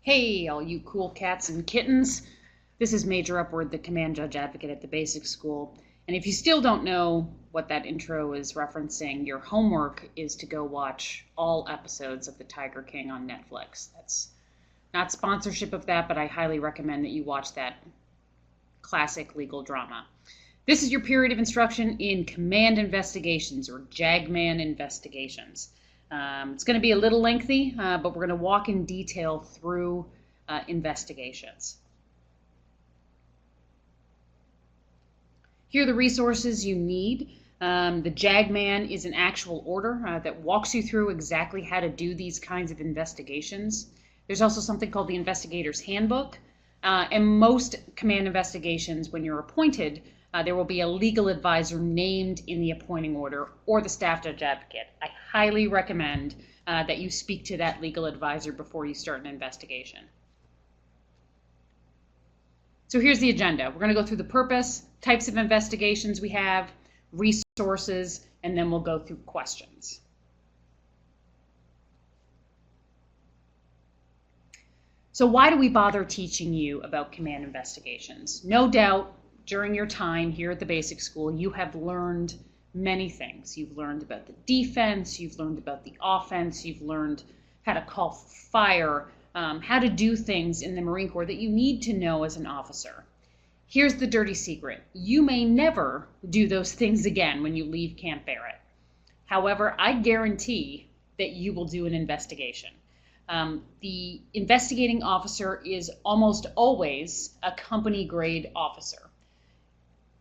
Hey, all you cool cats and kittens. This is Major Upward, the command judge advocate at the basic school. And if you still don't know what that intro is referencing, your homework is to go watch all episodes of The Tiger King on Netflix. That's not sponsorship of that, but I highly recommend that you watch that classic legal drama. This is your period of instruction in Command Investigations, or JAGMAN Investigations. It's going to be a little lengthy, but we're going to walk in detail through investigations. Here are the resources you need. The JAGMAN is an actual order that walks you through exactly how to do these kinds of investigations. There's also something called the Investigator's Handbook. And most command investigations, when you're appointed, there will be a legal advisor named in the appointing order or the staff judge advocate. I highly recommend that you speak to that legal advisor before you start an investigation. So here's the agenda. We're going to go through the purpose, types of investigations we have, resources, and then we'll go through questions. So why do we bother teaching you about command investigations? No doubt, during your time here at the basic school, you have learned many things. You've learned about the defense, you've learned about the offense, you've learned how to call for fire, how to do things in the Marine Corps that you need to know as an officer. Here's the dirty secret. You may never do those things again when you leave Camp Barrett. However, I guarantee that you will do an investigation. The investigating officer is almost always a company grade officer.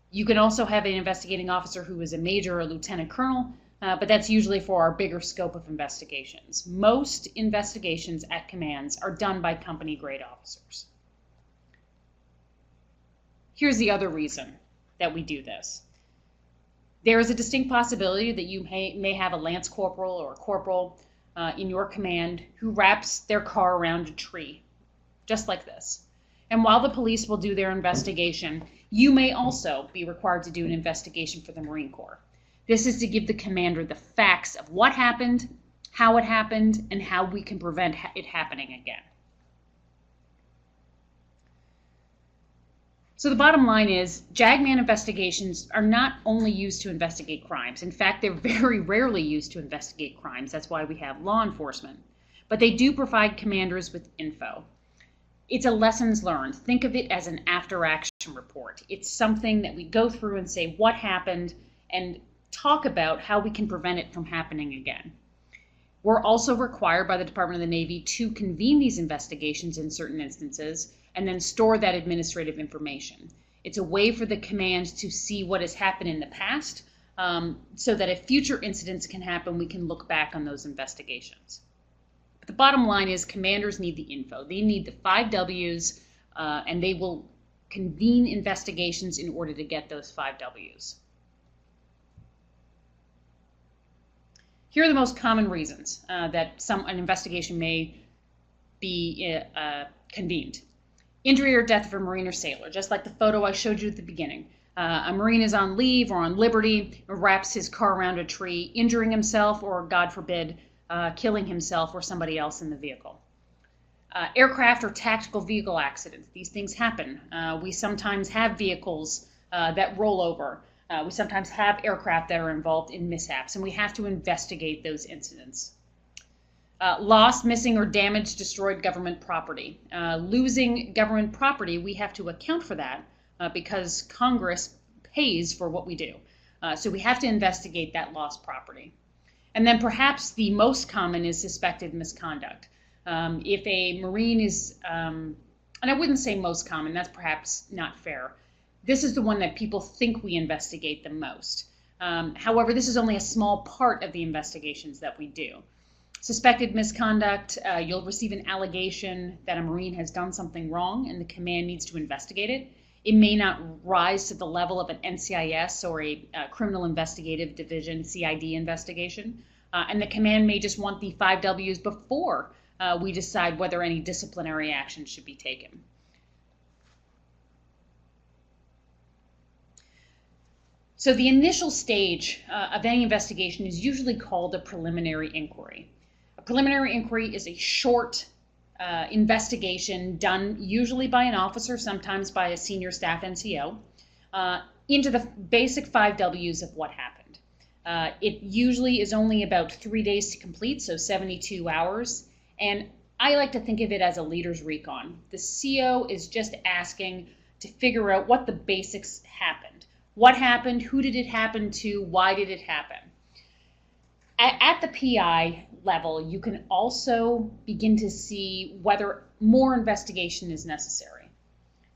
You can also have an investigating officer who is a major or lieutenant colonel, but that's usually for our bigger scope of investigations. Most investigations at commands are done by company grade officers. Here's the other reason that we do this. There is a distinct possibility that you may have a lance corporal or a corporal in your command who wraps their car around a tree, just like this. And while the police will do their investigation, you may also be required to do an investigation for the Marine Corps. This is to give the commander the facts of what happened, how it happened, and how we can prevent it happening again. So the bottom line is, JAGMAN investigations are not only used to investigate crimes. In fact, they're very rarely used to investigate crimes. That's why we have law enforcement. But they do provide commanders with info. It's a lessons learned. Think of it as an after-action report. It's something that we go through and say what happened and talk about how we can prevent it from happening again. We're also required by the Department of the Navy to convene these investigations in certain instances and then store that administrative information. It's a way for the command to see what has happened in the past so that if future incidents can happen, we can look back on those investigations. The bottom line is commanders need the info. They need the 5 W's, and they will convene investigations in order to get those 5 W's. Here are the most common reasons that an investigation may be convened. Injury or death of a Marine or sailor, just like the photo I showed you at the beginning. A Marine is on leave or on liberty, wraps his car around a tree, injuring himself or, God forbid, killing himself or somebody else in the vehicle. Aircraft or tactical vehicle accidents. These things happen. We sometimes have vehicles that roll over. We sometimes have aircraft that are involved in mishaps, and we have to investigate those incidents. Lost, missing, or damaged, destroyed government property. Losing government property, we have to account for that because Congress pays for what we do. So we have to investigate that lost property. And then perhaps the most common is suspected misconduct. If a Marine is, and I wouldn't say most common, that's perhaps not fair. This is the one that people think we investigate the most. However, this is only a small part of the investigations that we do. Suspected misconduct, you'll receive an allegation that a Marine has done something wrong and the command needs to investigate it. It may not rise to the level of an NCIS or a Criminal Investigative Division CID investigation. And the command may just want the 5 W's before we decide whether any disciplinary action should be taken. So the initial stage of any investigation is usually called a preliminary inquiry. A preliminary inquiry is a short investigation done usually by an officer, sometimes by a senior staff NCO, into the basic 5 W's of what happened. It usually is only about 3 days to complete, so 72 hours. And I like to think of it as a leader's recon. The CO is just asking to figure out what the basics happened. What happened? Who did it happen to? Why did it happen? At the PI level, you can also begin to see whether more investigation is necessary.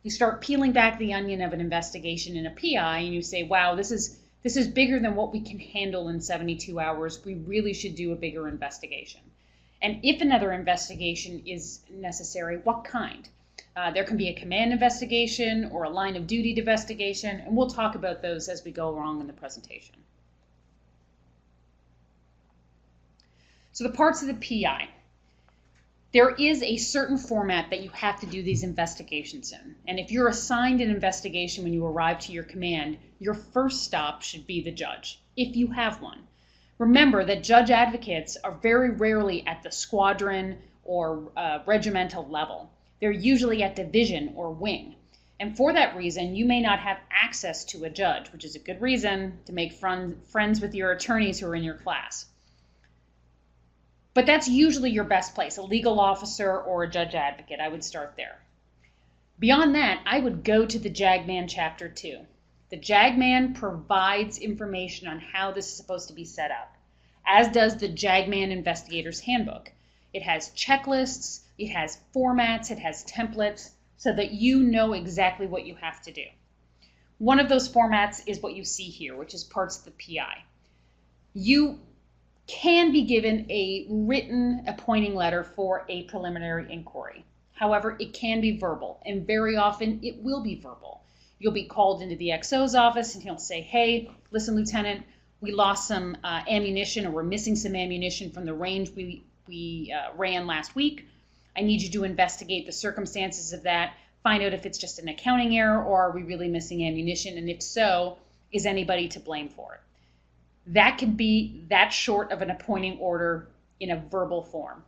You start peeling back the onion of an investigation in a PI and you say, wow, this is bigger than what we can handle in 72 hours. We really should do a bigger investigation. And if another investigation is necessary, what kind? There can be a command investigation or a line of duty investigation, and we'll talk about those as we go along in the presentation. So the parts of the PI. There is a certain format that you have to do these investigations in. And if you're assigned an investigation when you arrive to your command, your first stop should be the judge, if you have one. Remember that judge advocates are very rarely at the squadron or regimental level. They're usually at division or wing. And for that reason, you may not have access to a judge, which is a good reason to make friends with your attorneys who are in your class. But that's usually your best place, a legal officer or a judge advocate. I would start there. Beyond that, I would go to the JAGMAN Chapter 2. The JAGMAN provides information on how this is supposed to be set up, as does the JAGMAN Investigator's Handbook. It has checklists, it has formats, it has templates, so that you know exactly what you have to do. One of those formats is what you see here, which is parts of the PI. You can be given a written appointing letter for a preliminary inquiry. However, it can be verbal, and very often it will be verbal. You'll be called into the XO's office and he'll say, hey, listen, Lieutenant, we lost some ammunition, or we're missing some ammunition from the range we ran last week. I need you to investigate the circumstances of that, find out if it's just an accounting error or are we really missing ammunition, and if so, is anybody to blame for it? That can be that short of an appointing order in a verbal form.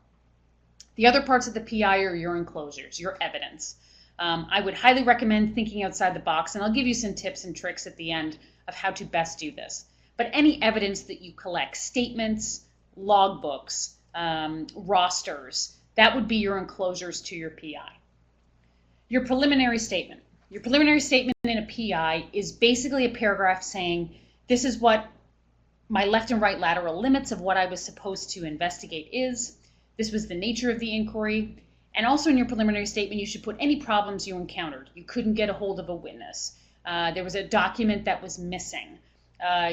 The other parts of the PI are your enclosures, your evidence. I would highly recommend thinking outside the box, and I'll give you some tips and tricks at the end of how to best do this. But any evidence that you collect, statements, logbooks, rosters, that would be your enclosures to your PI. Your preliminary statement. Your preliminary statement in a PI is basically a paragraph saying, this is what my left and right lateral limits of what I was supposed to investigate is. This was the nature of the inquiry. And also in your preliminary statement, you should put any problems you encountered. You couldn't get a hold of a witness. There was a document that was missing.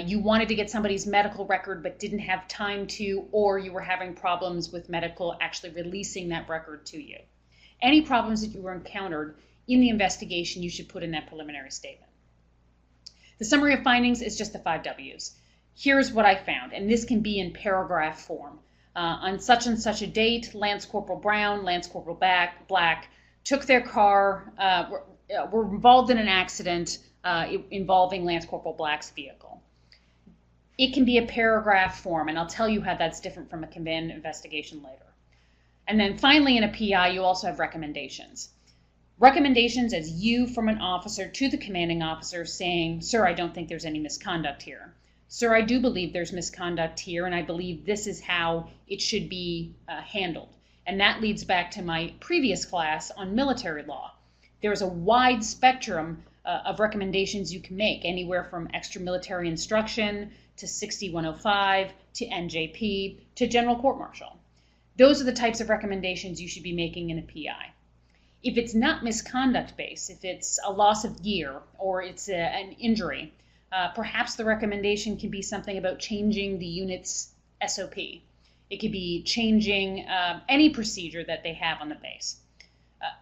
You wanted to get somebody's medical record but didn't have time to, or you were having problems with medical actually releasing that record to you. Any problems that you were encountered in the investigation, you should put in that preliminary statement. The summary of findings is just the 5 W's. Here's what I found, and this can be in paragraph form. On such and such a date, Lance Corporal Brown, Lance Corporal Black took their car, were involved in an accident involving Lance Corporal Black's vehicle. It can be a paragraph form, and I'll tell you how that's different from a command investigation later. And then finally in a PI, you also have recommendations. Recommendations as you from an officer to the commanding officer saying, sir, I don't think there's any misconduct here. Sir, I do believe there's misconduct here, and I believe this is how it should be handled. And that leads back to my previous class on military law. There's a wide spectrum of recommendations you can make, anywhere from extra-military instruction to 6105 to NJP to general court-martial. Those are the types of recommendations you should be making in a PI. If it's not misconduct-based, if it's a loss of gear or it's an injury, perhaps the recommendation can be something about changing the unit's SOP. It could be changing any procedure that they have on the base.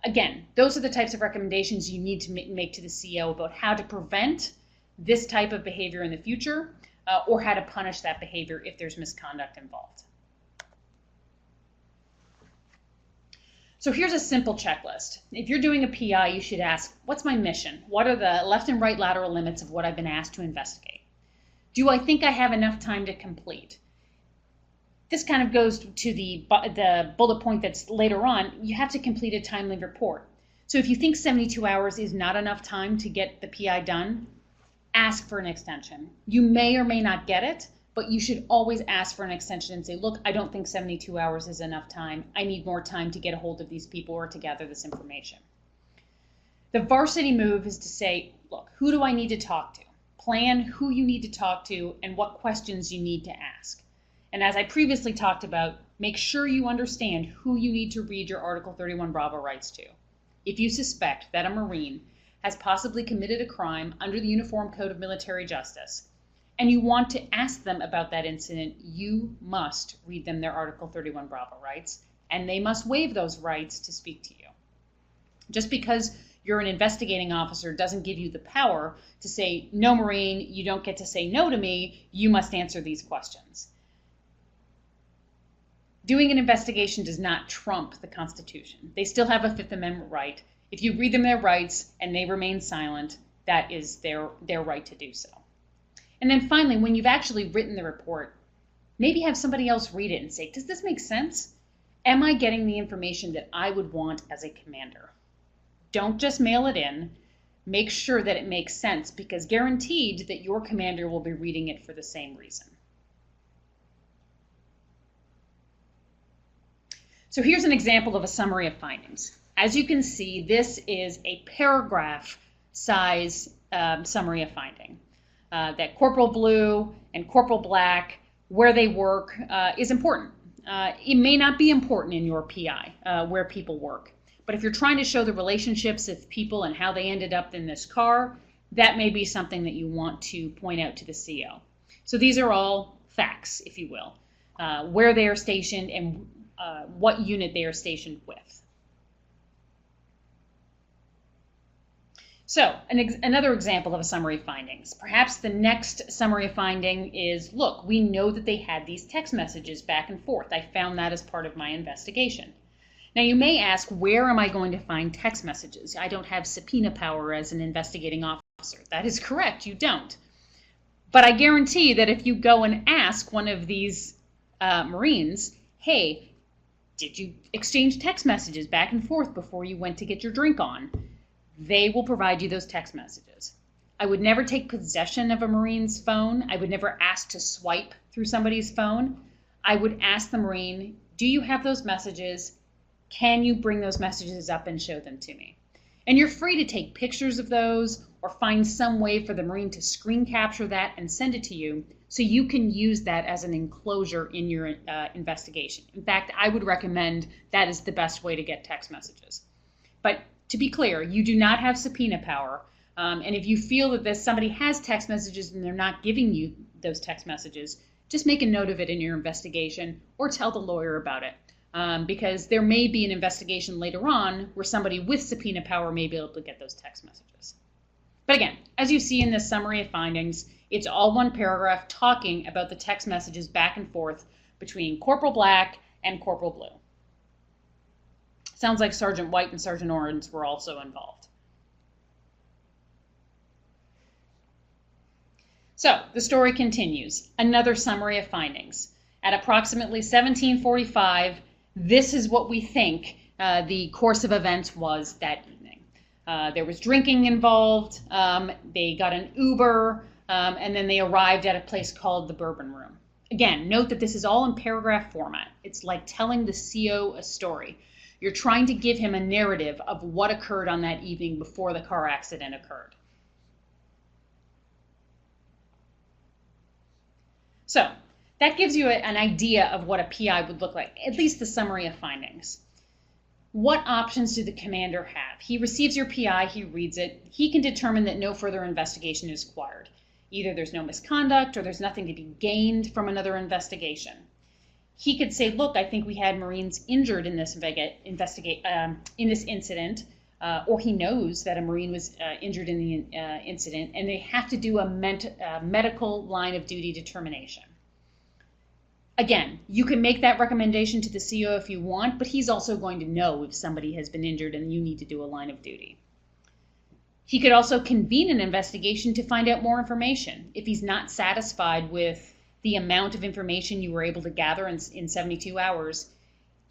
Again, those are the types of recommendations you need to make to the CO about how to prevent this type of behavior in the future, or how to punish that behavior if there's misconduct involved. So here's a simple checklist. If you're doing a PI, you should ask, what's my mission? What are the left and right lateral limits of what I've been asked to investigate? Do I think I have enough time to complete? This kind of goes to the bullet point that's later on. You have to complete a timely report. So if you think 72 hours is not enough time to get the PI done, ask for an extension. You may or may not get it, but you should always ask for an extension and say, look, I don't think 72 hours is enough time. I need more time to get a hold of these people or to gather this information. The varsity move is to say, look, who do I need to talk to? Plan who you need to talk to and what questions you need to ask. And as I previously talked about, make sure you understand who you need to read your Article 31 Bravo rights to. If you suspect that a Marine has possibly committed a crime under the Uniform Code of Military Justice, and you want to ask them about that incident, you must read them their Article 31 Bravo rights, and they must waive those rights to speak to you. Just because you're an investigating officer doesn't give you the power to say, no, Marine, you don't get to say no to me, you must answer these questions. Doing an investigation does not trump the Constitution. They still have a Fifth Amendment right. If you read them their rights and they remain silent, that is their right to do so. And then finally, when you've actually written the report, maybe have somebody else read it and say, does this make sense? Am I getting the information that I would want as a commander? Don't just mail it in. Make sure that it makes sense, because guaranteed that your commander will be reading it for the same reason. So here's an example of a summary of findings. As you can see, this is a paragraph size summary of finding. That Corporal Blue and Corporal Black, where they work, is important. It may not be important in your PI, where people work. But if you're trying to show the relationships of people and how they ended up in this car, that may be something that you want to point out to the CO. So these are all facts, if you will, where they are stationed and what unit they are stationed with. So another example of a summary of findings. Perhaps the next summary of finding is, look, we know that they had these text messages back and forth. I found that as part of my investigation. Now you may ask, where am I going to find text messages? I don't have subpoena power as an investigating officer. That is correct, you don't. But I guarantee that if you go and ask one of these Marines, hey, did you exchange text messages back and forth before you went to get your drink on? They will provide you those text messages. I would never take possession of a Marine's phone. I would never ask to swipe through somebody's phone. I would ask the Marine, do you have those messages? Can you bring those messages up and show them to me? And you're free to take pictures of those or find some way for the Marine to screen capture that and send it to you so you can use that as an enclosure in your investigation. In fact, I would recommend that is the best way to get text messages. But to be clear, you do not have subpoena power. And if you feel that somebody has text messages and they're not giving you those text messages, just make a note of it in your investigation or tell the lawyer about it. Because there may be an investigation later on where somebody with subpoena power may be able to get those text messages. But again, as you see in this summary of findings, it's all one paragraph talking about the text messages back and forth between Corporal Black and Corporal Blue. Sounds like Sergeant White and Sergeant Orange were also involved. So the story continues. Another summary of findings. At approximately 17:45, this is what we think the course of events was that evening. There was drinking involved. They got an Uber, and then they arrived at a place called the Bourbon Room. Again, note that this is all in paragraph format. It's like telling the CO a story. You're trying to give him a narrative of what occurred on that evening before the car accident occurred. So that gives you an idea of what a PI would look like, at least the summary of findings. What options do the commander have? He receives your PI, he reads it, he can determine that no further investigation is required. Either there's no misconduct or there's nothing to be gained from another investigation. He could say, look, I think we had Marines injured in this incident, or he knows that a Marine was injured in the incident, and they have to do a medical line of duty determination. Again, you can make that recommendation to the CO if you want, but he's also going to know if somebody has been injured and you need to do a line of duty. He could also convene an investigation to find out more information. If he's not satisfied with the amount of information you were able to gather in 72 hours,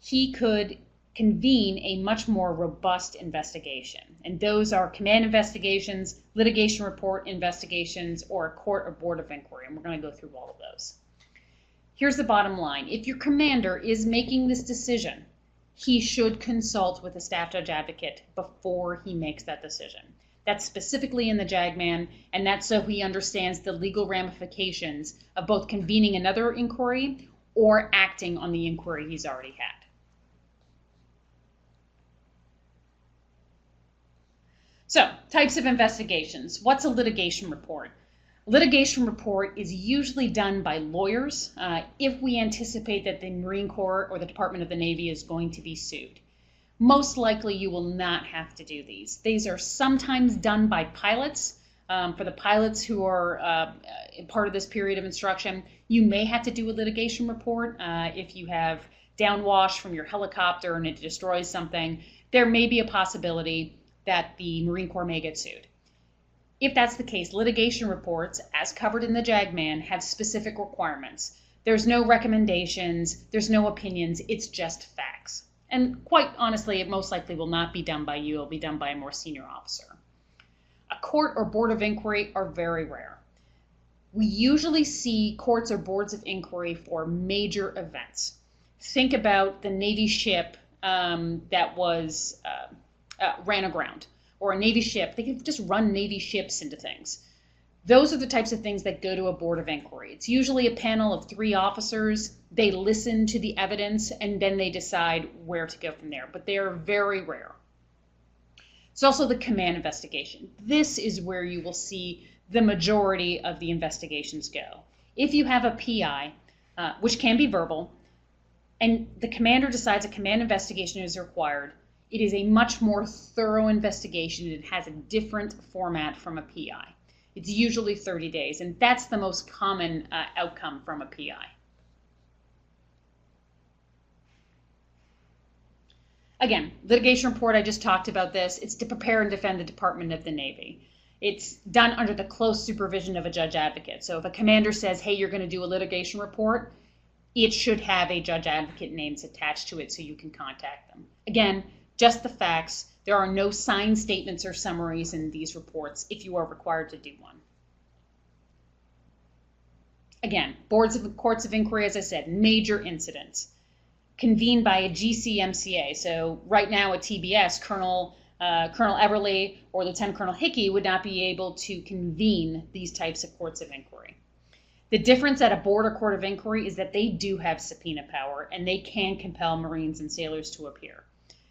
he could convene a much more robust investigation. And those are command investigations, litigation report investigations, or a court or board of inquiry. And we're going to go through all of those. Here's the bottom line. If your commander is making this decision, he should consult with a staff judge advocate before he makes that decision. That's specifically in the JAGMAN, and that's so he understands the legal ramifications of both convening another inquiry or acting on the inquiry he's already had. So, types of investigations. What's a litigation report? Litigation report is usually done by lawyers if we anticipate that the Marine Corps or the Department of the Navy is going to be sued. Most likely you will not have to do these. These are sometimes done by pilots. For the pilots who are part of this period of instruction, you may have to do a litigation report. If you have downwash from your helicopter and it destroys something, there may be a possibility that the Marine Corps may get sued. If that's the case, litigation reports, as covered in the JAGMAN, have specific requirements. There's no recommendations, there's no opinions, it's just facts. And quite honestly, it most likely will not be done by you, it'll be done by a more senior officer. A court or board of inquiry are very rare. We usually see courts or boards of inquiry for major events. Think about the Navy ship that was ran aground, or a Navy ship. They can just run Navy ships into things. Those are the types of things that go to a board of inquiry. It's usually a panel of 3 officers. They listen to the evidence and then they decide where to go from there, but they are very rare. It's also the command investigation. This is where you will see the majority of the investigations go. If you have a PI, which can be verbal, and the commander decides a command investigation is required, it is a much more thorough investigation. It has a different format from a PI. It's usually 30 days, and that's the most common outcome from a PI. Again, litigation report, I just talked about this. It's to prepare and defend the Department of the Navy. It's done under the close supervision of a judge advocate. So if a commander says, hey, you're going to do a litigation report, it should have a judge advocate names attached to it so you can contact them. Again, just the facts. There are no signed statements or summaries in these reports if you are required to do one. Again, courts of inquiry, as I said, major incidents convened by a GCMCA. So right now at TBS, Colonel Everly or Lieutenant Colonel Hickey would not be able to convene these types of courts of inquiry. The difference at a board or court of inquiry is that they do have subpoena power and they can compel Marines and sailors to appear.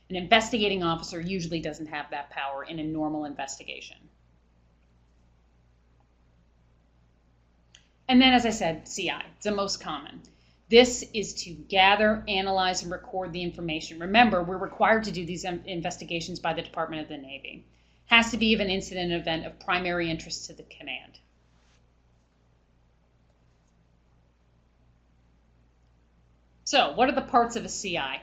An investigating officer usually doesn't have that power in a normal investigation. And then, as I said, CI, it's the most common. This is to gather, analyze, and record the information. Remember, we're required to do these investigations by the Department of the Navy. Has to be of an incident event of primary interest to the command. So, what are the parts of a CI?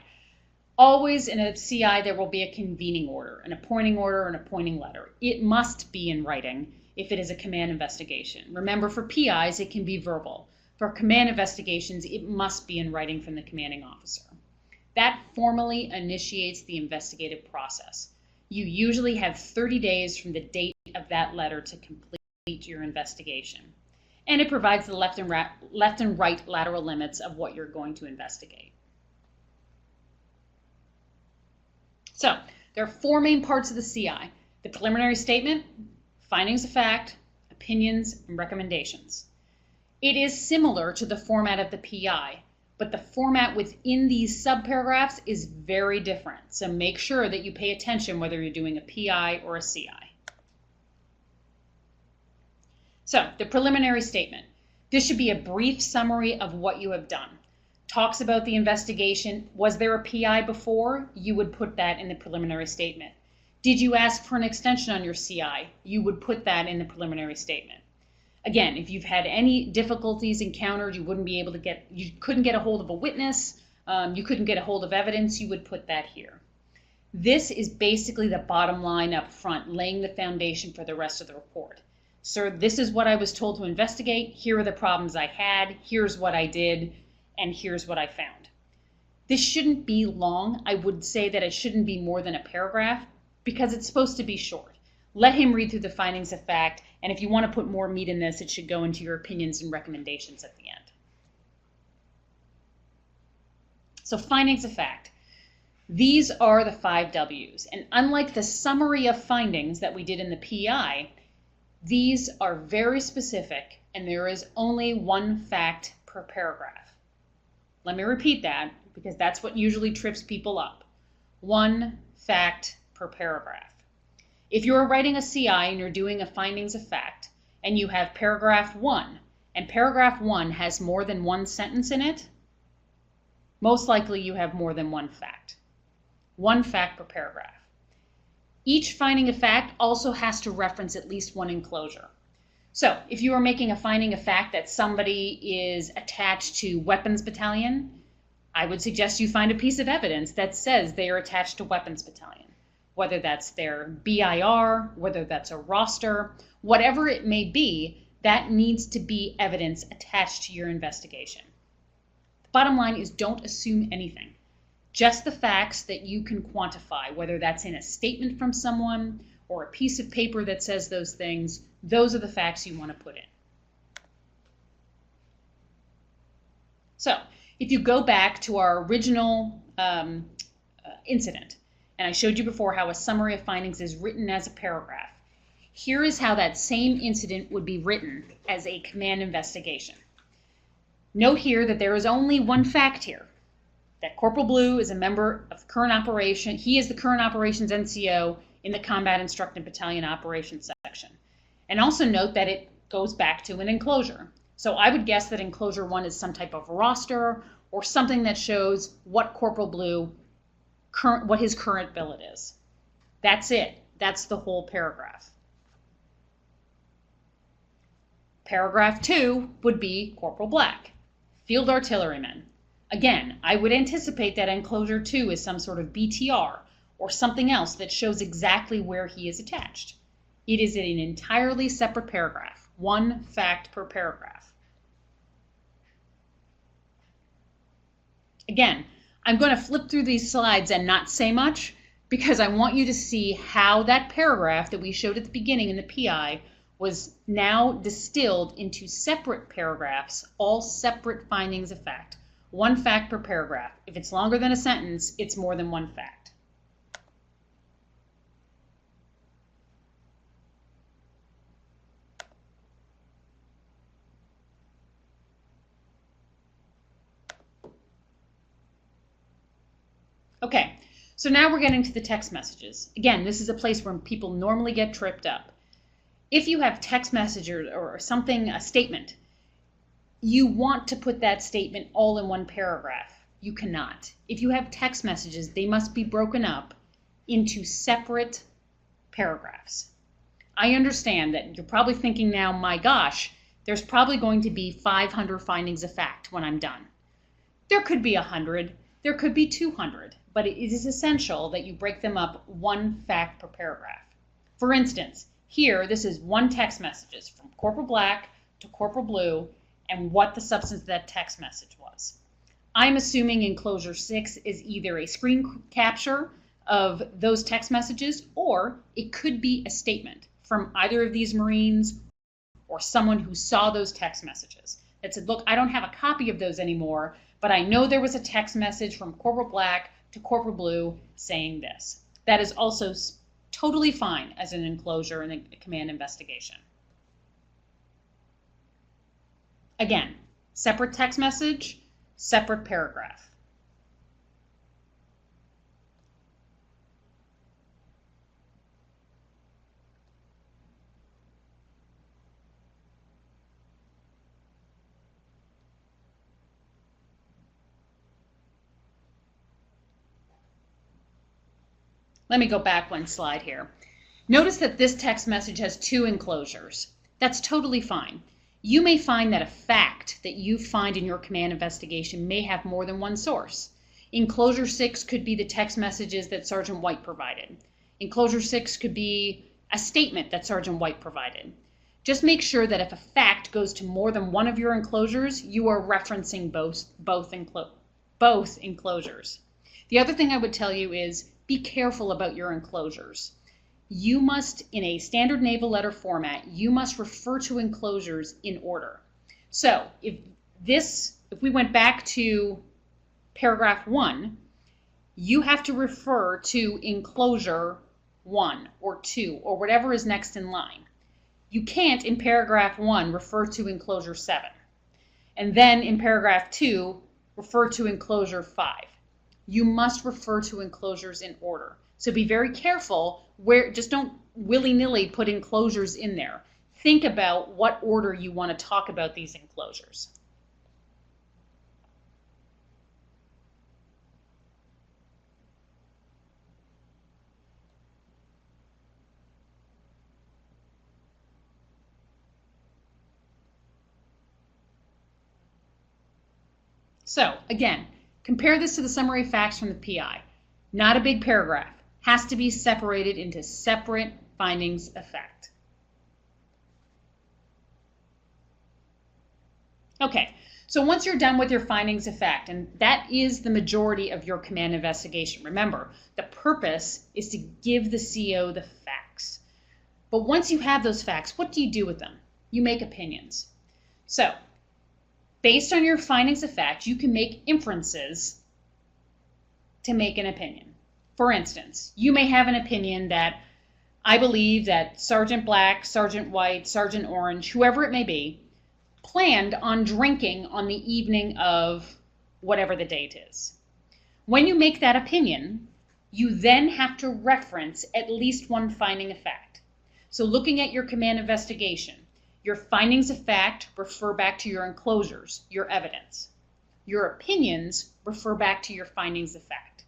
Always in a CI, there will be a convening order, an appointing order, an appointing letter. It must be in writing if it is a command investigation. Remember, for PIs, it can be verbal. For command investigations, it must be in writing from the commanding officer. That formally initiates the investigative process. You usually have 30 days from the date of that letter to complete your investigation. And it provides the left and right lateral limits of what you're going to investigate. So, there are 4 main parts of the CI: the preliminary statement, findings of fact, opinions, and recommendations. It is similar to the format of the PI, but the format within these subparagraphs is very different. So make sure that you pay attention whether you're doing a PI or a CI. So, the preliminary statement. This should be a brief summary of what you have done. Talks about the investigation. Was there a PI before? You would put that in the preliminary statement. Did you ask for an extension on your CI? You would put that in the preliminary statement. Again, if you've had any difficulties encountered, you couldn't get a hold of a witness, you couldn't get a hold of evidence, you would put that here. This is basically the bottom line up front, laying the foundation for the rest of the report. Sir, this is what I was told to investigate. Here are the problems I had. Here's what I did. And here's what I found. This shouldn't be long. I would say that it shouldn't be more than a paragraph because it's supposed to be short. Let him read through the findings of fact. And if you want to put more meat in this, it should go into your opinions and recommendations at the end. So findings of fact. These are the 5 W's. And unlike the summary of findings that we did in the PI, these are very specific and there is only one fact per paragraph. Let me repeat that because that's what usually trips people up. One fact per paragraph. If you're writing a CI and you're doing a findings of fact and you have paragraph 1 and paragraph 1 has more than one sentence in it, most likely you have more than one fact. One fact per paragraph. Each finding of fact also has to reference at least one enclosure. So if you are making a finding of fact that somebody is attached to weapons battalion, I would suggest you find a piece of evidence that says they are attached to weapons battalion. Whether that's their BIR, whether that's a roster, whatever it may be, that needs to be evidence attached to your investigation. The bottom line is don't assume anything. Just the facts that you can quantify, whether that's in a statement from someone or a piece of paper that says those things, those are the facts you want to put in. So if you go back to our original incident, and I showed you before how a summary of findings is written as a paragraph, here is how that same incident would be written as a command investigation. Note here that there is only one fact here. That Corporal Blue is a member of the current operation. He is the current operations NCO in the Combat Instructed Battalion Operations section. And also note that it goes back to an enclosure. So I would guess that enclosure 1 is some type of roster or something that shows what Corporal Blue, what his current billet is. That's it. That's the whole paragraph. Paragraph 2 would be Corporal Black, Field Artilleryman. Again, I would anticipate that enclosure 2 is some sort of BTR or something else that shows exactly where he is attached. It is an entirely separate paragraph, one fact per paragraph. Again, I'm going to flip through these slides and not say much because I want you to see how that paragraph that we showed at the beginning in the PI was now distilled into separate paragraphs, all separate findings of fact. One fact per paragraph. If it's longer than a sentence, it's more than one fact. Okay, so now we're getting to the text messages. Again, this is a place where people normally get tripped up. If you have text messages or something, a statement, you want to put that statement all in one paragraph. You cannot. If you have text messages, they must be broken up into separate paragraphs. I understand that you're probably thinking now, my gosh, there's probably going to be 500 findings of fact when I'm done. There could be 100, there could be 200, but it is essential that you break them up one fact per paragraph. For instance, here, this is one text message from Corporal Black to Corporal Blue and what the substance of that text message was. I'm assuming enclosure 6 is either a screen capture of those text messages or it could be a statement from either of these Marines or someone who saw those text messages that said, look, I don't have a copy of those anymore, but I know there was a text message from Corporal Black to Corporal Blue saying this. That is also totally fine as an enclosure in a command investigation. Again, separate text message, separate paragraph. Let me go back one slide here. Notice that this text message has 2 enclosures. That's totally fine. You may find that a fact that you find in your command investigation may have more than one source. Enclosure 6 could be the text messages that Sergeant White provided. Enclosure 6 could be a statement that Sergeant White provided. Just make sure that if a fact goes to more than one of your enclosures, you are referencing both enclosures. The other thing I would tell you is be careful about your enclosures. You must, in a standard naval letter format, you must refer to enclosures in order. So if we went back to paragraph 1, you have to refer to enclosure 1 or 2 or whatever is next in line. You can't, in paragraph 1, refer to enclosure 7. And then in paragraph 2, refer to enclosure 5. You must refer to enclosures in order. So be very careful just don't willy-nilly put enclosures in there. Think about what order you want to talk about these enclosures. So again, compare this to the summary of facts from the PI. Not a big paragraph. Has to be separated into separate findings of fact. Okay, so once you're done with your findings of fact, and that is the majority of your command investigation. Remember, the purpose is to give the CO the facts. But once you have those facts, what do you do with them? You make opinions. So, based on your findings of fact, you can make inferences to make an opinion. For instance, you may have an opinion that I believe that Sergeant Black, Sergeant White, Sergeant Orange, whoever it may be, planned on drinking on the evening of whatever the date is. When you make that opinion, you then have to reference at least one finding of fact. So looking at your command investigation, your findings of fact refer back to your enclosures, your evidence. Your opinions refer back to your findings of fact.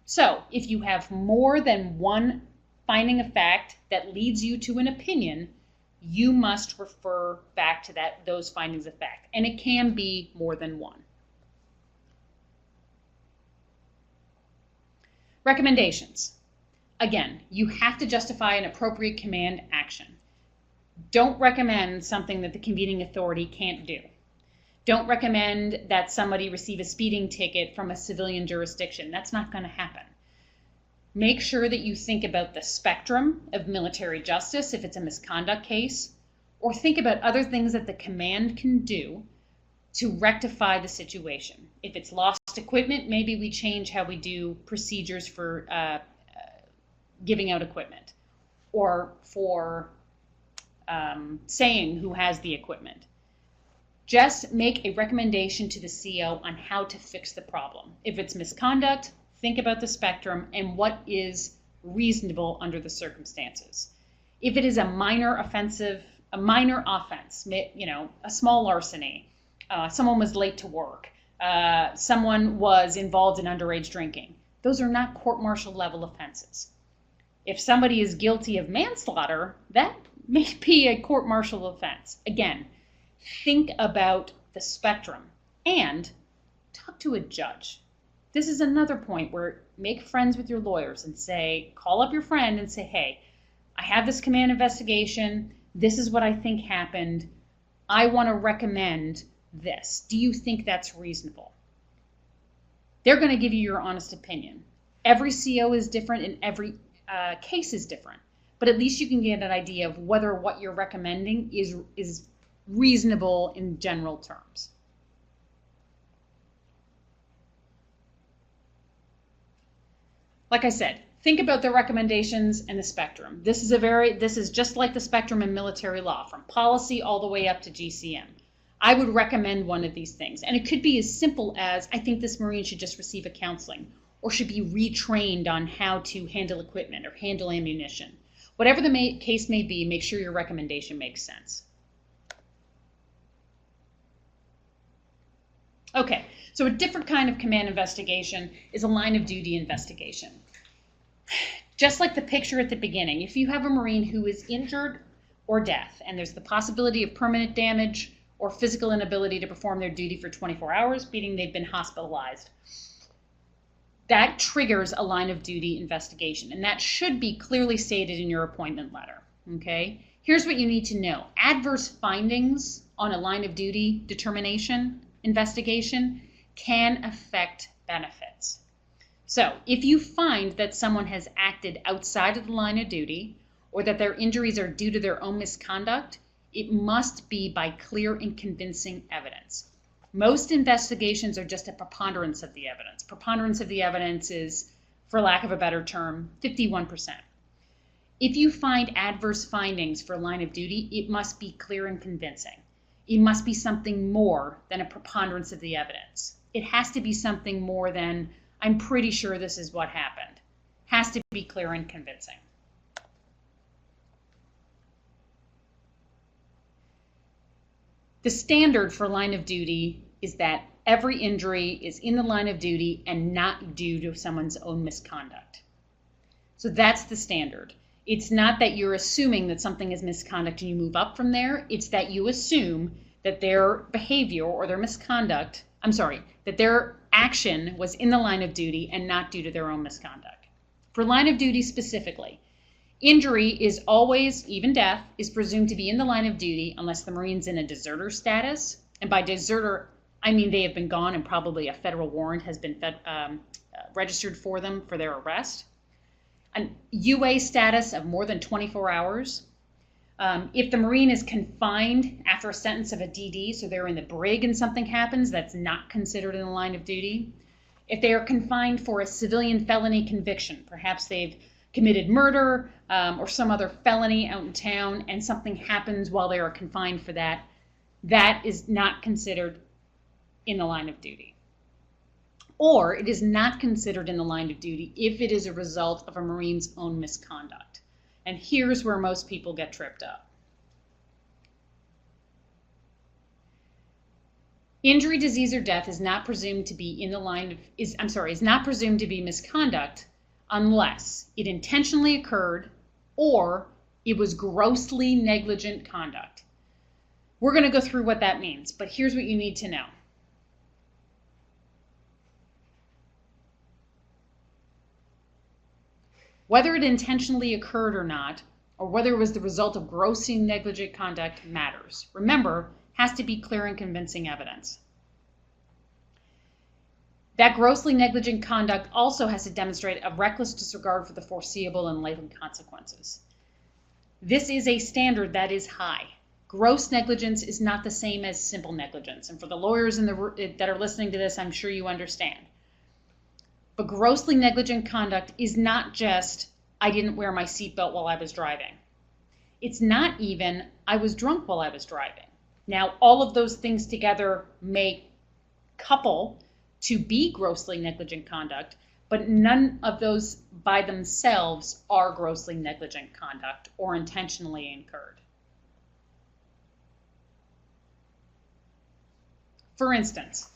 So if you have more than one finding of fact that leads you to an opinion, you must refer back to those findings of fact. And it can be more than one. Recommendations. Again, you have to justify an appropriate command action. Don't recommend something that the convening authority can't do. Don't recommend that somebody receive a speeding ticket from a civilian jurisdiction. That's not going to happen. Make sure that you think about the spectrum of military justice if it's a misconduct case, or think about other things that the command can do to rectify the situation. If it's lost equipment, maybe we change how we do procedures for giving out equipment, or for saying who has the equipment. Just make a recommendation to the CO on how to fix the problem. If it's misconduct, think about the spectrum and what is reasonable under the circumstances. If it is a minor offense, a small larceny, someone was late to work, someone was involved in underage drinking, those are not court-martial level offenses. If somebody is guilty of manslaughter, that may be a court-martial offense. Again, think about the spectrum and talk to a judge. This is another point where make friends with your lawyers and call up your friend and say, hey, I have this command investigation. This is what I think happened. I want to recommend this. Do you think that's reasonable? They're going to give you your honest opinion. Every CO is different and every case is different, but at least you can get an idea of whether what you're recommending is reasonable in general terms. Like I said, think about the recommendations and the spectrum. This is just like the spectrum in military law, from policy all the way up to GCM. I would recommend one of these things, and it could be as simple as I think this Marine should just receive a counseling or should be retrained on how to handle equipment or handle ammunition. Whatever the case may be, make sure your recommendation makes sense. Okay, so a different kind of command investigation is a line of duty investigation. Just like the picture at the beginning, if you have a Marine who is injured or death, and there's the possibility of permanent damage or physical inability to perform their duty for 24 hours, meaning they've been hospitalized, that triggers a line of duty investigation, and that should be clearly stated in your appointment letter, okay? Here's what you need to know. Adverse findings on a line of duty determination investigation can affect benefits. So if you find that someone has acted outside of the line of duty or that their injuries are due to their own misconduct, it must be by clear and convincing evidence. Most investigations are just a preponderance of the evidence. Preponderance of the evidence is, for lack of a better term, 51%. If you find adverse findings for line of duty, it must be clear and convincing. It must be something more than a preponderance of the evidence. It has to be something more than, I'm pretty sure this is what happened. Has to be clear and convincing. The standard for line of duty is that every injury is in the line of duty and not due to someone's own misconduct. So that's the standard. It's not that you're assuming that something is misconduct and you move up from there. It's that you assume that their behavior or their misconduct, that their action was in the line of duty and not due to their own misconduct. For line of duty specifically, injury is always, even death, is presumed to be in the line of duty unless the Marine's in a deserter status. And by deserter, I mean they have been gone and probably a federal warrant has been registered for them for their arrest. An UA status of more than 24 hours. If the Marine is confined after a sentence of a DD, so they're in the brig and something happens, that's not considered in the line of duty. If they are confined for a civilian felony conviction, perhaps they've committed murder or some other felony out in town and something happens while they are confined for that, that is not considered in the line of duty. Or it is not considered in the line of duty if it is a result of a Marine's own misconduct. And here's where most people get tripped up. Injury, disease, or death is not presumed to be in the line of, is not presumed to be misconduct unless it intentionally occurred or it was grossly negligent conduct. We're going to go through what that means, but here's what you need to know. Whether it intentionally occurred or not, or whether it was the result of grossly negligent conduct matters. Remember, has to be clear and convincing evidence. That grossly negligent conduct also has to demonstrate a reckless disregard for the foreseeable and likely consequences. This is a standard that is high. Gross negligence is not the same as simple negligence. And for the lawyers that are listening to this, I'm sure you understand. But grossly negligent conduct is not just, I didn't wear my seatbelt while I was driving. It's not even, I was drunk while I was driving. Now, all of those things together may couple to be grossly negligent conduct, but none of those by themselves are grossly negligent conduct or intentionally incurred. For instance,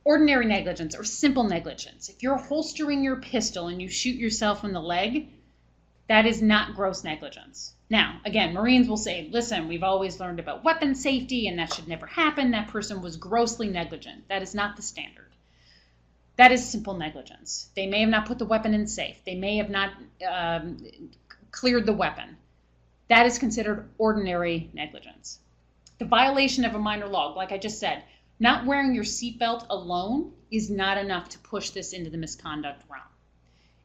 ordinary negligence or simple negligence. If you're holstering your pistol and you shoot yourself in the leg, that is not gross negligence. Now, again, Marines will say, listen, we've always learned about weapon safety and that should never happen. That person was grossly negligent. That is not the standard. That is simple negligence. They may have not put the weapon in safe. They may have not cleared the weapon. That is considered ordinary negligence. The violation of a minor law, like I just said, not wearing your seatbelt alone is not enough to push this into the misconduct realm.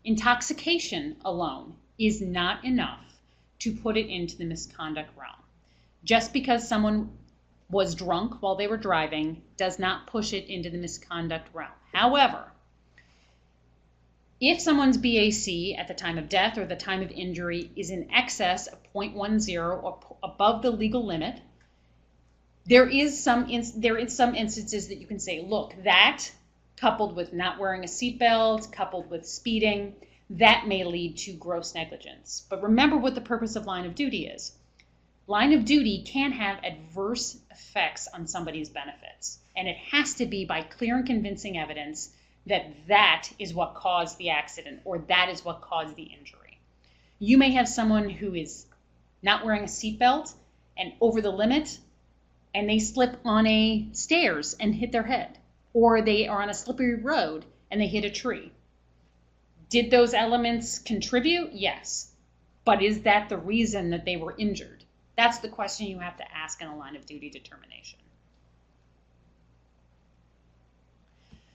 Intoxication alone is not enough to put it into the misconduct realm. Just because someone was drunk while they were driving does not push it into the misconduct realm. However, if someone's BAC at the time of death or the time of injury is in excess of 0.10 or above the legal limit, there is some instances that you can say, look, that coupled with not wearing a seatbelt, coupled with speeding, that may lead to gross negligence. But remember what the purpose of line of duty is. Line of duty can have adverse effects on somebody's benefits, and it has to be by clear and convincing evidence that that is what caused the accident or that is what caused the injury. You may have someone who is not wearing a seatbelt and over the limit, and they slip on a stairs and hit their head, or they are on a slippery road and they hit a tree. Did those elements contribute? Yes. But is that the reason that they were injured? That's the question you have to ask in a line of duty determination.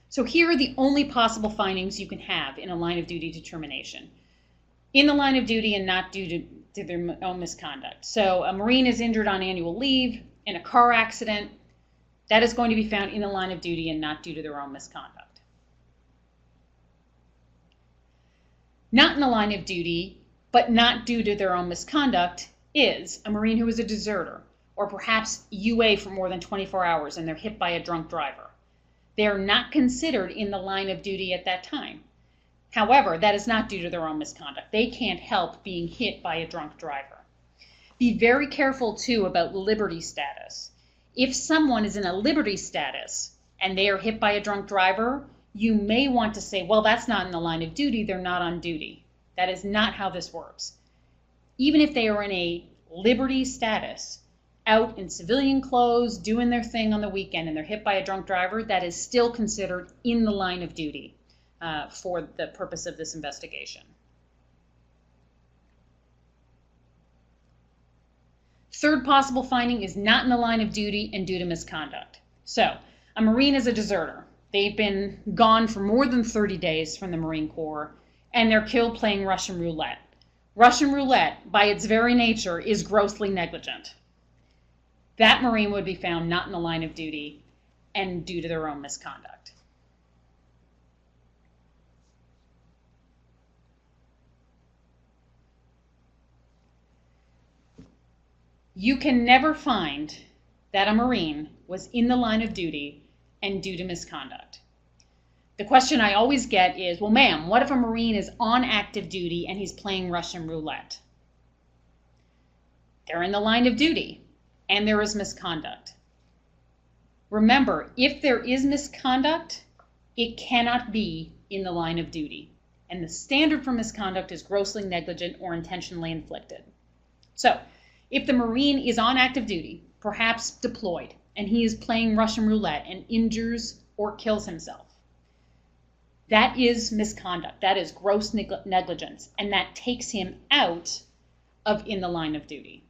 So here are the only possible findings you can have in a line of duty determination. In the line of duty and not due to their own misconduct. So a Marine is injured on annual leave in a car accident. That is going to be found in the line of duty and not due to their own misconduct. Not in the line of duty, but not due to their own misconduct, is a Marine who is a deserter, or perhaps UA for more than 24 hours and they're hit by a drunk driver. They are not considered in the line of duty at that time. However, that is not due to their own misconduct. They can't help being hit by a drunk driver. Be very careful, too, about liberty status. If someone is in a liberty status and they are hit by a drunk driver, you may want to say, well, that's not in the line of duty. They're not on duty. That is not how this works. Even if they are in a liberty status, out in civilian clothes, doing their thing on the weekend, and they're hit by a drunk driver, that is still considered in the line of duty for the purpose of this investigation. Third possible finding is not in the line of duty and due to misconduct. So, a Marine is a deserter. They've been gone for more than 30 days from the Marine Corps, and they're killed playing Russian roulette. Russian roulette, by its very nature, is grossly negligent. That Marine would be found not in the line of duty and due to their own misconduct. You can never find that a Marine was in the line of duty and due to misconduct. The question I always get is, well, ma'am, what if a Marine is on active duty and he's playing Russian roulette? They're in the line of duty and there is misconduct. Remember, if there is misconduct, it cannot be in the line of duty. And the standard for misconduct is grossly negligent or intentionally inflicted. So, if the Marine is on active duty, perhaps deployed, and he is playing Russian roulette and injures or kills himself, that is misconduct. That is gross negligence, and that takes him out of in the line of duty.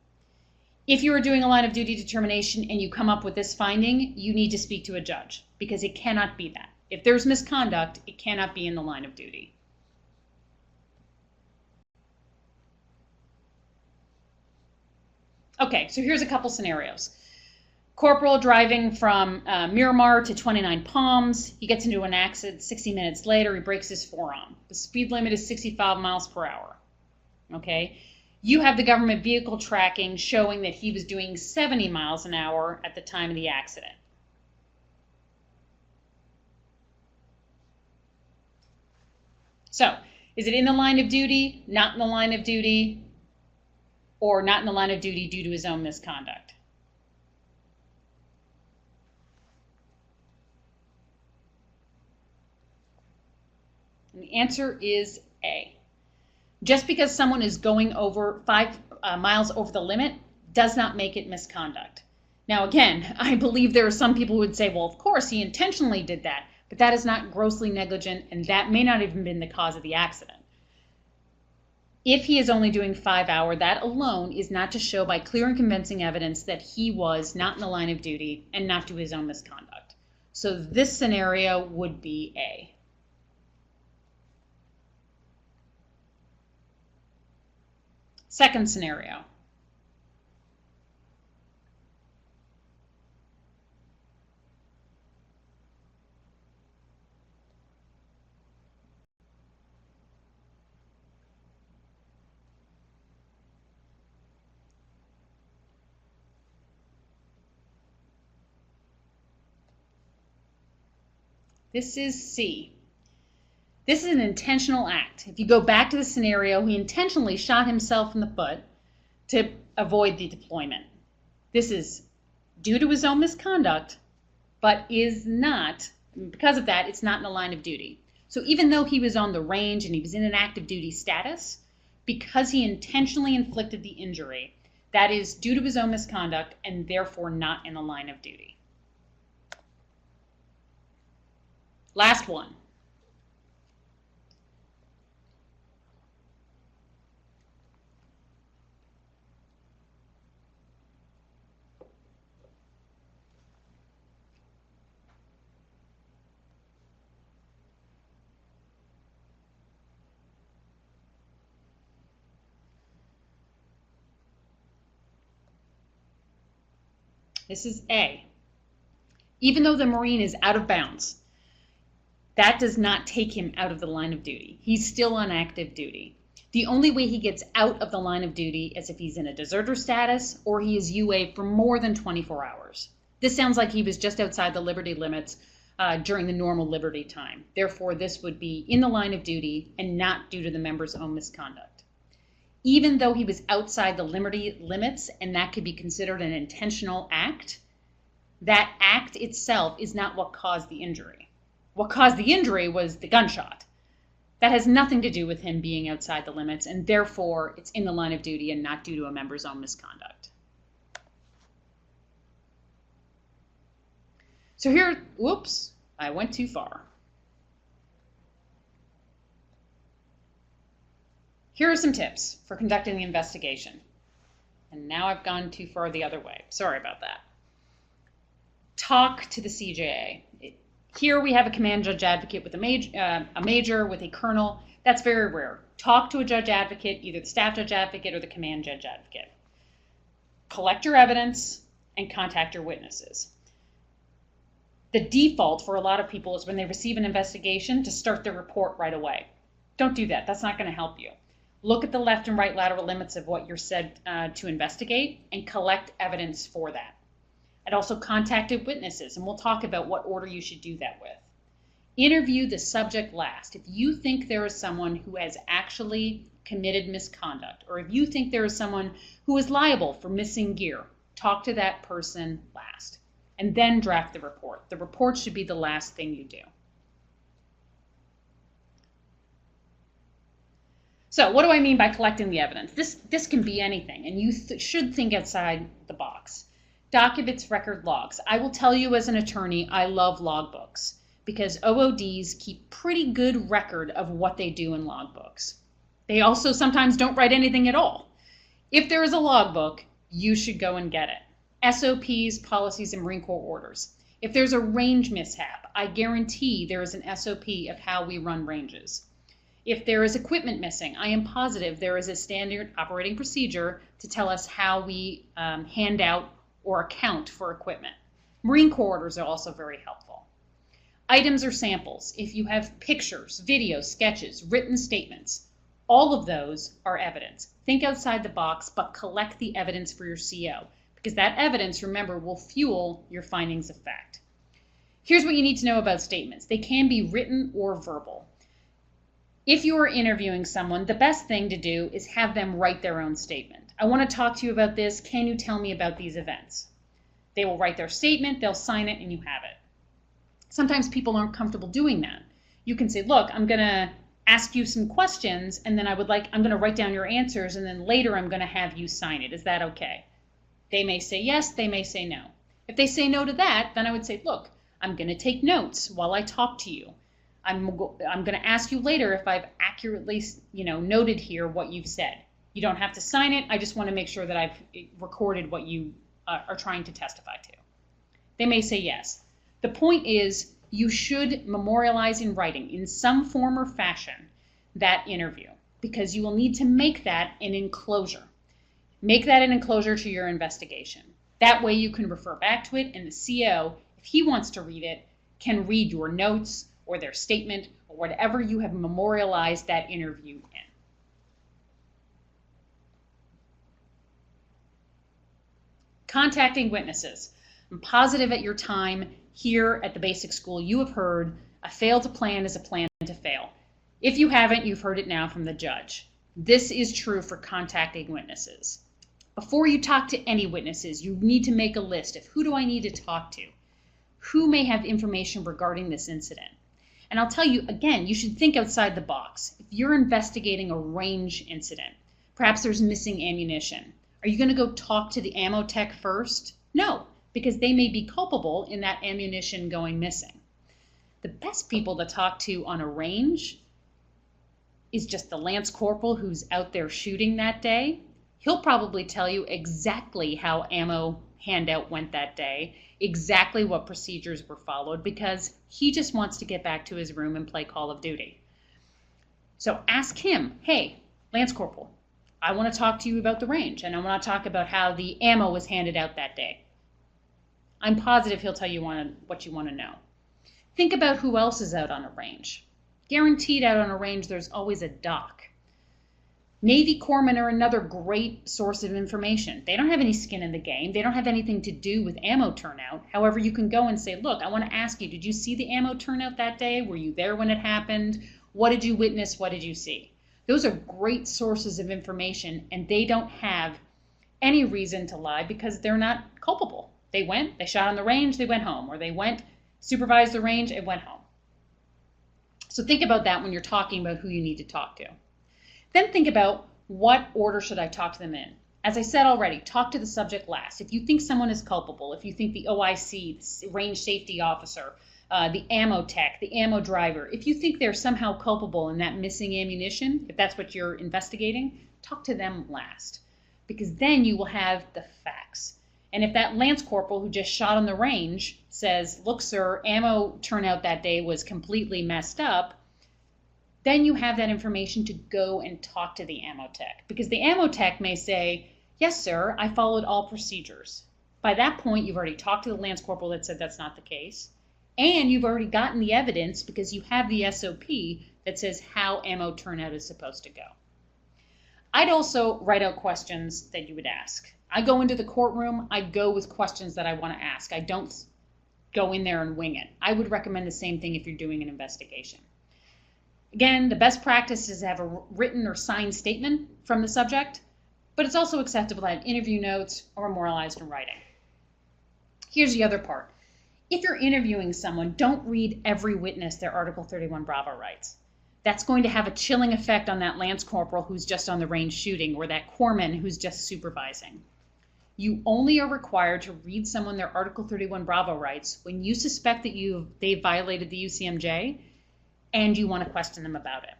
If you are doing a line of duty determination and you come up with this finding, you need to speak to a judge because it cannot be that. If there's misconduct, it cannot be in the line of duty. Okay, so here's a couple scenarios. Corporal driving from Miramar to 29 Palms. He gets into an accident 60 minutes later. He breaks his forearm. The speed limit is 65 miles per hour. Okay, you have the government vehicle tracking showing that he was doing 70 miles an hour at the time of the accident. So, is it in the line of duty, not in the line of duty, or not in the line of duty due to his own misconduct? And the answer is A. Just because someone is going over 5 miles over the limit does not make it misconduct. Now, again, I believe there are some people who would say, well, of course, he intentionally did that, but that is not grossly negligent, and that may not even been the cause of the accident. If he is only doing 5 hours, that alone is not to show by clear and convincing evidence that he was not in the line of duty and not due to his own misconduct. So this scenario would be A. Second scenario. This is C. This is an intentional act. If you go back to the scenario, he intentionally shot himself in the foot to avoid the deployment. This is due to his own misconduct, but is not, because of that, it's not in the line of duty. So even though he was on the range and he was in an active duty status, because he intentionally inflicted the injury, that is due to his own misconduct and therefore not in the line of duty. Last one. This is A. Even though the Marine is out of bounds, that does not take him out of the line of duty. He's still on active duty. The only way he gets out of the line of duty is if he's in a deserter status or he is UA for more than 24 hours. This sounds like he was just outside the liberty limits during the normal liberty time. Therefore, this would be in the line of duty and not due to the member's own misconduct. Even though he was outside the liberty limits and that could be considered an intentional act, that act itself is not what caused the injury. What caused the injury was the gunshot. That has nothing to do with him being outside the limits, and therefore it's in the line of duty and not due to a member's own misconduct. So here, whoops, I went too far. Here are some tips for conducting the investigation. And now I've gone too far the other way. Sorry about that. Talk to the CJA. Here we have a command judge advocate with a major with a colonel. That's very rare. Talk to a judge advocate, either the staff judge advocate or the command judge advocate. Collect your evidence and contact your witnesses. The default for a lot of people is when they receive an investigation to start their report right away. Don't do that. That's not going to help you. Look at the left and right lateral limits of what you're said to investigate and collect evidence for that. I'd also contacted witnesses, and we'll talk about what order you should do that with. Interview the subject last. If you think there is someone who has actually committed misconduct, or if you think there is someone who is liable for missing gear, talk to that person last, and then draft the report. The report should be the last thing you do. So what do I mean by collecting the evidence? This can be anything, and you should think outside the box. Documents, record logs. I will tell you as an attorney, I love logbooks because OODs keep pretty good record of what they do in logbooks. They also sometimes don't write anything at all. If there is a logbook, you should go and get it. SOPs, policies, and Marine Corps orders. If there's a range mishap, I guarantee there is an SOP of how we run ranges. If there is equipment missing, I am positive there is a standard operating procedure to tell us how we hand out or account for equipment. Marine Corps orders are also very helpful. Items or samples. If you have pictures, videos, sketches, written statements, all of those are evidence. Think outside the box, but collect the evidence for your CO, because that evidence, remember, will fuel your findings of fact. Here's what you need to know about statements. They can be written or verbal. If you are interviewing someone, the best thing to do is have them write their own statement. I want to talk to you about this. Can you tell me about these events? They will write their statement, they'll sign it, and you have it. Sometimes people aren't comfortable doing that. You can say, look, I'm going to ask you some questions, and then I'm going to write down your answers, and then later I'm going to have you sign it. Is that okay? They may say yes, they may say no. If they say no to that, then I would say, look, I'm going to take notes while I talk to you. I'm going to ask you later if I've accurately, noted here what you've said. You don't have to sign it. I just want to make sure that I've recorded what you are trying to testify to. They may say yes. The point is you should memorialize in writing in some form or fashion that interview because you will need to make that an enclosure. Make that an enclosure to your investigation. That way you can refer back to it and the CO, if he wants to read it, can read your notes or their statement or whatever you have memorialized that interview in. Contacting witnesses. I'm positive at your time here at the basic school you have heard a fail to plan is a plan to fail. If you haven't, you've heard it now from the judge. This is true for contacting witnesses. Before you talk to any witnesses, you need to make a list of who do I need to talk to? Who may have information regarding this incident? And I'll tell you, again, you should think outside the box. If you're investigating a range incident, perhaps there's missing ammunition. Are you going to go talk to the ammo tech first? No, because they may be culpable in that ammunition going missing. The best people to talk to on a range is just the Lance Corporal who's out there shooting that day. He'll probably tell you exactly how ammo handout went that day, exactly what procedures were followed, because he just wants to get back to his room and play Call of Duty. So ask him, hey, Lance Corporal, I want to talk to you about the range, and I want to talk about how the ammo was handed out that day. I'm positive he'll tell you what you want to know. Think about who else is out on a range. Guaranteed out on a range, there's always a doc. Navy corpsmen are another great source of information. They don't have any skin in the game. They don't have anything to do with ammo turnout. However, you can go and say, look, I want to ask you, did you see the ammo turnout that day? Were you there when it happened? What did you witness? What did you see? Those are great sources of information, and they don't have any reason to lie because they're not culpable. They went, they shot on the range, they went home, or they went, supervised the range, and went home. So think about that when you're talking about who you need to talk to. Then think about what order should I talk to them in. As I said already, talk to the subject last. If you think someone is culpable, if you think the OIC, the range safety officer, the ammo tech, the ammo driver, if you think they're somehow culpable in that missing ammunition, if that's what you're investigating, talk to them last. Because then you will have the facts. And if that lance corporal who just shot on the range says, look, sir, ammo turnout that day was completely messed up, then you have that information to go and talk to the ammo tech. Because the ammo tech may say, yes, sir, I followed all procedures. By that point, you've already talked to the lance corporal that said that's not the case. And you've already gotten the evidence because you have the SOP that says how ammo turnout is supposed to go. I'd also write out questions that you would ask. I go into the courtroom, I go with questions that I want to ask. I don't go in there and wing it. I would recommend the same thing if you're doing an investigation. Again, the best practice is to have a written or signed statement from the subject, but it's also acceptable to have interview notes or memorialized in writing. Here's the other part. If you're interviewing someone, don't read every witness their Article 31 Bravo rights. That's going to have a chilling effect on that lance corporal who's just on the range shooting or that corpsman who's just supervising. You only are required to read someone their Article 31 Bravo rights when you suspect that they've violated the UCMJ and you want to question them about it.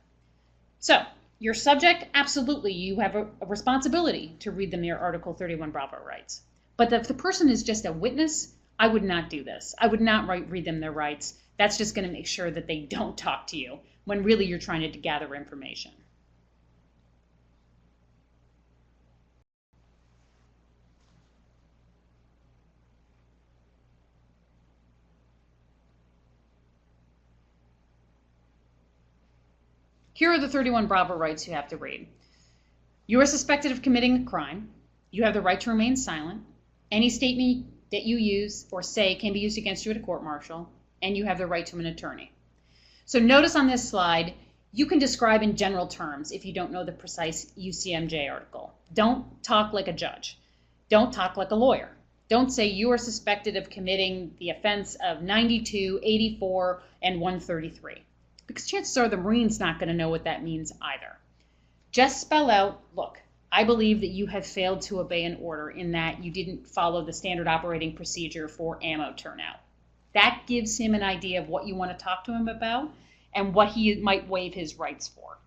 So, your subject, absolutely, you have a responsibility to read them their Article 31 Bravo rights. But if the person is just a witness, I would not do this. I would not read them their rights. That's just going to make sure that they don't talk to you when really you're trying to gather information. Here are the 31 Bravo rights you have to read. You are suspected of committing a crime. You have the right to remain silent. Any statement that you use or say can be used against you at a court-martial, and you have the right to an attorney. So notice on this slide, you can describe in general terms if you don't know the precise UCMJ article. Don't talk like a judge. Don't talk like a lawyer. Don't say you are suspected of committing the offense of 92, 84, and 133. Because chances are the Marine's not going to know what that means either. Just spell out, look, I believe that you have failed to obey an order in that you didn't follow the standard operating procedure for ammo turnout. That gives him an idea of what you want to talk to him about and what he might waive his rights for.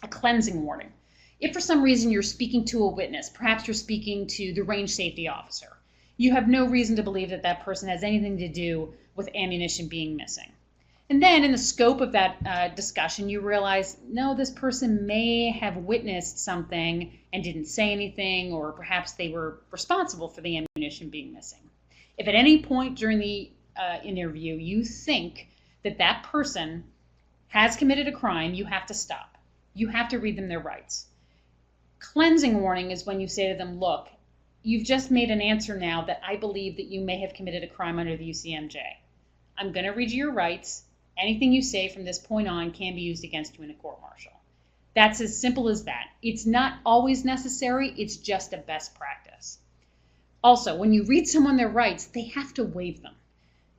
A cleansing warning. If for some reason you're speaking to a witness, perhaps you're speaking to the range safety officer, you have no reason to believe that that person has anything to do with ammunition being missing. And then in the scope of that discussion, you realize, no, this person may have witnessed something and didn't say anything, or perhaps they were responsible for the ammunition being missing. If at any point during the interview you think that that person has committed a crime, you have to stop. You have to read them their rights. Cleansing warning is when you say to them, look, you've just made an answer now that I believe that you may have committed a crime under the UCMJ. I'm going to read you your rights. Anything you say from this point on can be used against you in a court-martial. That's as simple as that. It's not always necessary. It's just a best practice. Also, when you read someone their rights, they have to waive them.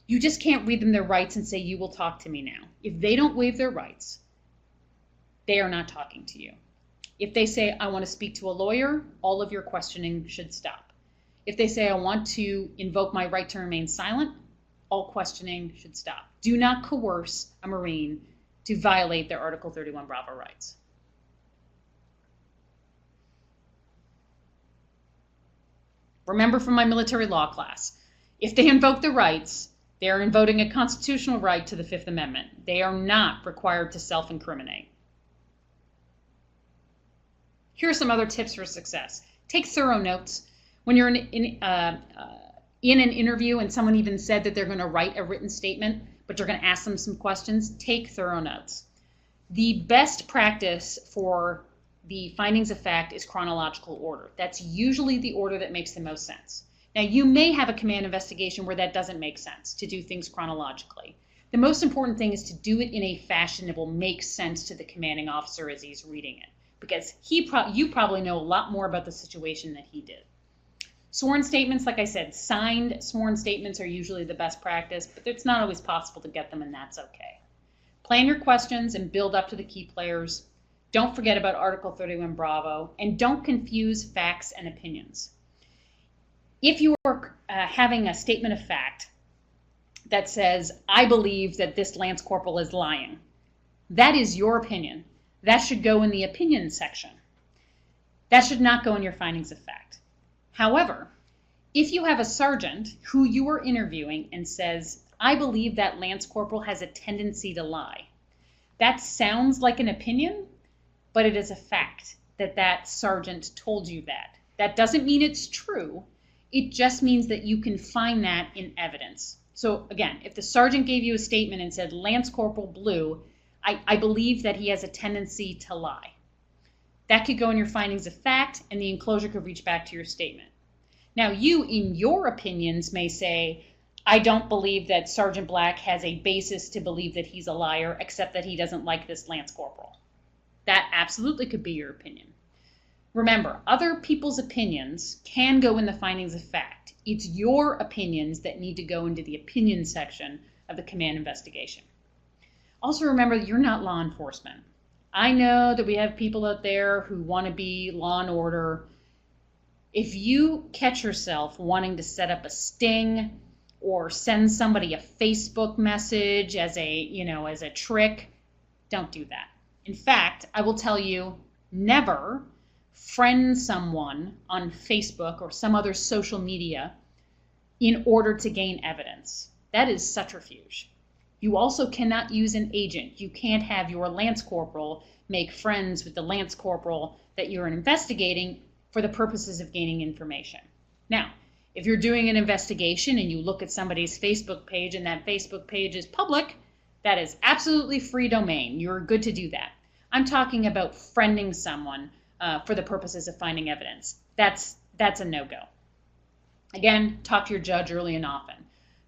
You just can't read them their rights and say, you will talk to me now. If they don't waive their rights, they are not talking to you. If they say, I want to speak to a lawyer, all of your questioning should stop. If they say, I want to invoke my right to remain silent, all questioning should stop. Do not coerce a Marine to violate their Article 31 Bravo rights. Remember from my military law class, if they invoke the rights, they are invoking a constitutional right to the Fifth Amendment. They are not required to self-incriminate. Here are some other tips for success. Take thorough notes. When you're in an interview and someone even said that they're going to write a written statement, but you're going to ask them some questions, take thorough notes. The best practice for the findings of fact is chronological order. That's usually the order that makes the most sense. Now, you may have a command investigation where that doesn't make sense, to do things chronologically. The most important thing is to do it in a fashion that will make sense to the commanding officer as he's reading it, because you probably know a lot more about the situation than he did. Sworn statements, like I said, signed sworn statements are usually the best practice, but it's not always possible to get them, and that's okay. Plan your questions and build up to the key players. Don't forget about Article 31 Bravo, and don't confuse facts and opinions. If you are having a statement of fact that says, I believe that this Lance Corporal is lying, that is your opinion. That should go in the opinion section. That should not go in your findings of fact. However, if you have a sergeant who you are interviewing and says, I believe that Lance Corporal has a tendency to lie, that sounds like an opinion, but it is a fact that that sergeant told you that. That doesn't mean it's true. It just means that you can find that in evidence. So again, if the sergeant gave you a statement and said, Lance Corporal Blue, I believe that he has a tendency to lie, that could go in your findings of fact, and the enclosure could reach back to your statement. Now, you, in your opinions, may say, I don't believe that Sergeant Black has a basis to believe that he's a liar, except that he doesn't like this Lance Corporal. That absolutely could be your opinion. Remember, other people's opinions can go in the findings of fact. It's your opinions that need to go into the opinion section of the command investigation. Also remember, you're not law enforcement. I know that we have people out there who want to be law and order. If you catch yourself wanting to set up a sting or send somebody a Facebook message as a trick, don't do that. In fact, I will tell you, never friend someone on Facebook or some other social media in order to gain evidence. That is subterfuge. You also cannot use an agent. You can't have your Lance Corporal make friends with the Lance Corporal that you're investigating for the purposes of gaining information. Now, if you're doing an investigation and you look at somebody's Facebook page and that Facebook page is public, that is absolutely free domain. You're good to do that. I'm talking about friending someone for the purposes of finding evidence. That's a no-go. Again, talk to your judge early and often.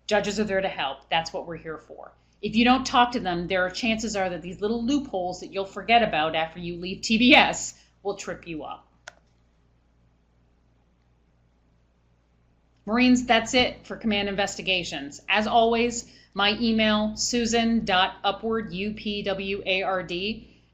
Judges are there to help. That's what we're here for. If you don't talk to them, there are chances are that these little loopholes that you'll forget about after you leave TBS will trip you up. Marines, that's it for command investigations. As always, my email, susan.upward, upward,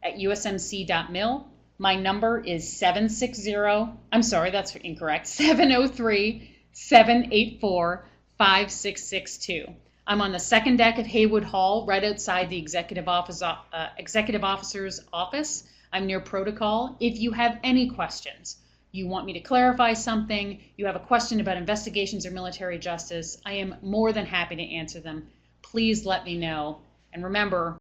@usmc.mil. My number is 703-784-5662. I'm on the second deck of Haywood Hall, right outside the executive officer's office. I'm near protocol. If you have any questions, you want me to clarify something, you have a question about investigations or military justice, I am more than happy to answer them. Please let me know. And remember,